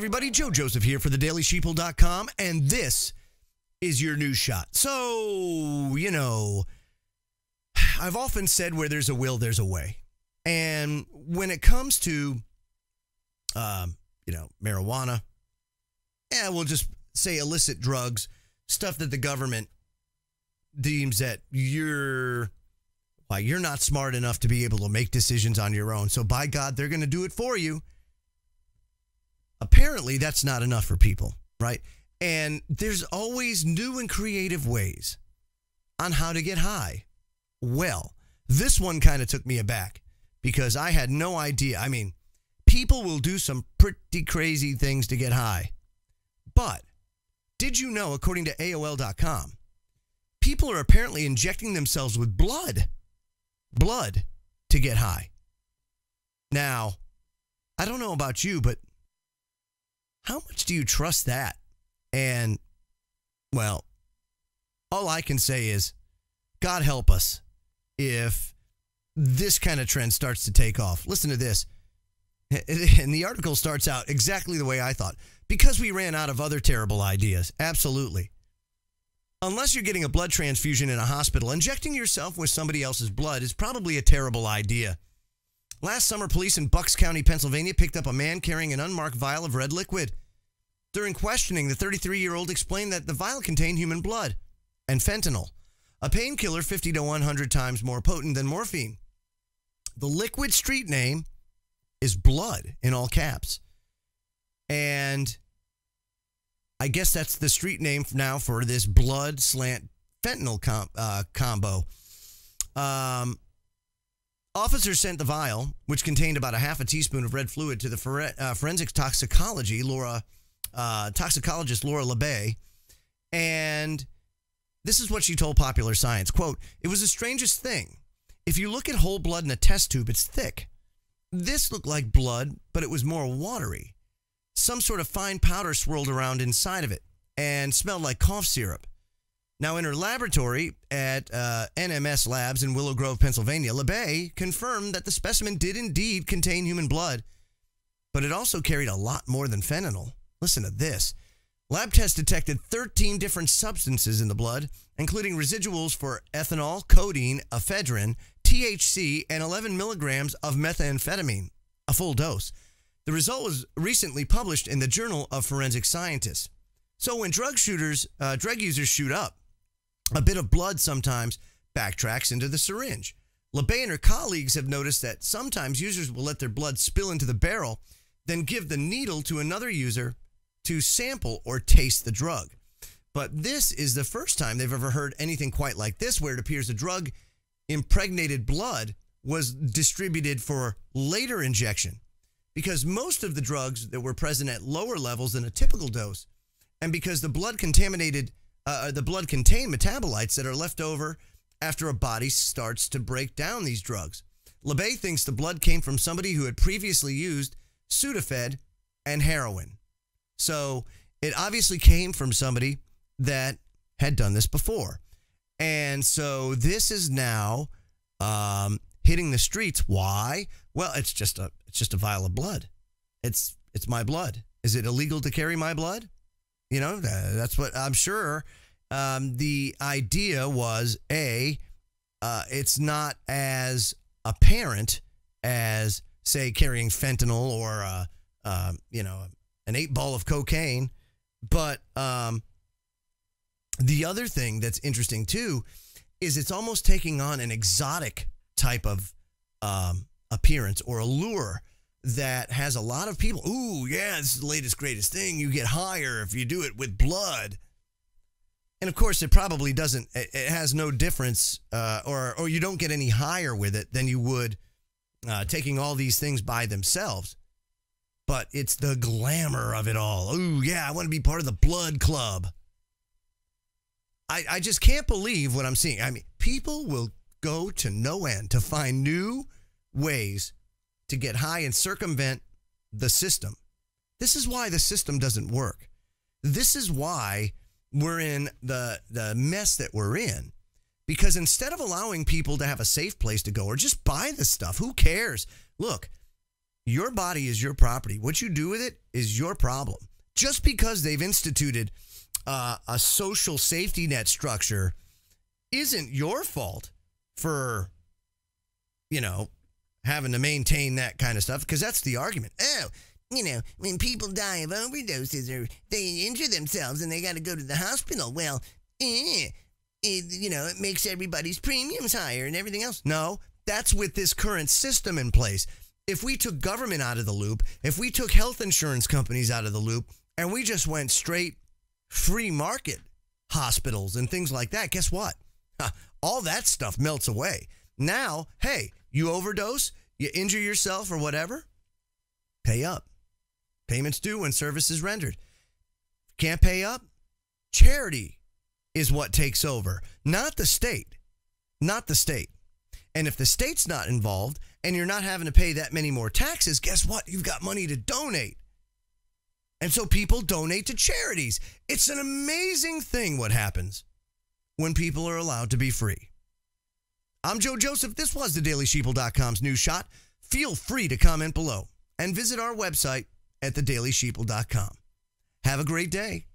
everybody. Joe Joseph here for thedailysheeple.com, and this is your news shot. So, I've often said where there's a will, there's a way. And when it comes to, marijuana, we'll just say illicit drugs, stuff that the government deems that you're not smart enough to be able to make decisions on your own. So by God, they're going to do it for you. Apparently, that's not enough for people, right? And there's always new and creative ways on how to get high. Well, this one kind of took me aback because I had no idea. I mean, people will do some pretty crazy things to get high. But did you know, according to AOL.com, people are apparently injecting themselves with blood to get high. Now, I don't know about you, but how much do you trust that? And, well, all I can say is, God help us if this kind of trend starts to take off. Listen to this. And the article starts out exactly the way I thought. Because we ran out of other terrible ideas. Absolutely. Unless you're getting a blood transfusion in a hospital, injecting yourself with somebody else's blood is probably a terrible idea. Last summer, police in Bucks County, Pennsylvania, picked up a man carrying an unmarked vial of red liquid. During questioning, the 33-year-old explained that the vial contained human blood and fentanyl, a painkiller 50 to 100 times more potent than morphine. The liquid street name is blood in all caps. And I guess that's the street name now for this blood slant fentanyl combo. Officers sent the vial, which contained about a half a teaspoon of red fluid, to the forensic toxicologist Laura LeBay. And this is what she told Popular Science. Quote, "It was the strangest thing. If you look at whole blood in a test tube, it's thick. This looked like blood, but it was more watery. Some sort of fine powder swirled around inside of it and smelled like cough syrup." Now, in her laboratory at NMS Labs in Willow Grove, Pennsylvania, LeBay confirmed that the specimen did indeed contain human blood, but it also carried a lot more than fentanyl. Listen to this. Lab tests detected 13 different substances in the blood, including residuals for ethanol, codeine, ephedrine, THC, and 11 milligrams of methamphetamine, a full dose. The result was recently published in the Journal of Forensic Scientists. So when drug users shoot up, a bit of blood sometimes backtracks into the syringe. LeBay and her colleagues have noticed that sometimes users will let their blood spill into the barrel, then give the needle to another user to sample or taste the drug. But this is the first time they've ever heard anything quite like this, where it appears the drug-impregnated blood was distributed for later injection, because most of the drugs that were present at lower levels than a typical dose, and because the blood contained metabolites that are left over after a body starts to break down these drugs. LeBay thinks the blood came from somebody who had previously used Sudafed and heroin. So it obviously came from somebody that had done this before. And so this is now hitting the streets. Why? Well, it's just a vial of blood. It's my blood. Is it illegal to carry my blood? That's what I'm sure. The idea was, it's not as apparent as, say, carrying fentanyl or, an 8-ball of cocaine. But the other thing that's interesting, too, is it's almost taking on an exotic type of appearance or allure that has a lot of people. Ooh, yeah, this is the latest, greatest thing. You get higher if you do it with blood. And of course, it probably doesn't. It has no difference, or you don't get any higher with it than you would taking all these things by themselves. But it's the glamour of it all. Ooh, yeah, I want to be part of the blood club. I just can't believe what I'm seeing. I mean, people will go to no end to find new ways to get high and circumvent the system. This is why the system doesn't work. This is why we're in the mess that we're in. Because instead of allowing people to have a safe place to go or just buy the stuff, who cares? Look, Your body is your property. What you do with it is your problem. Just because they've instituted a social safety net structure isn't your fault for, having to maintain that kind of stuff, because that's the argument. Oh, when people die of overdoses or they injure themselves and they got to go to the hospital, well, it makes everybody's premiums higher and everything else. No, that's with this current system in place. If we took government out of the loop, if we took health insurance companies out of the loop, and we just went straight free market hospitals and things like that, guess what? All that stuff melts away. Now, hey, you overdose, you injure yourself or whatever, pay up. Payments due when service is rendered. Can't pay up? Charity is what takes over, not the state. Not the state. And if the state's not involved and you're not having to pay that many more taxes, guess what? You've got money to donate. And so people donate to charities. It's an amazing thing what happens when people are allowed to be free. I'm Joe Joseph. This was the DailySheeple.com's News Shot. Feel free to comment below and visit our website at thedailysheeple.com. Have a great day.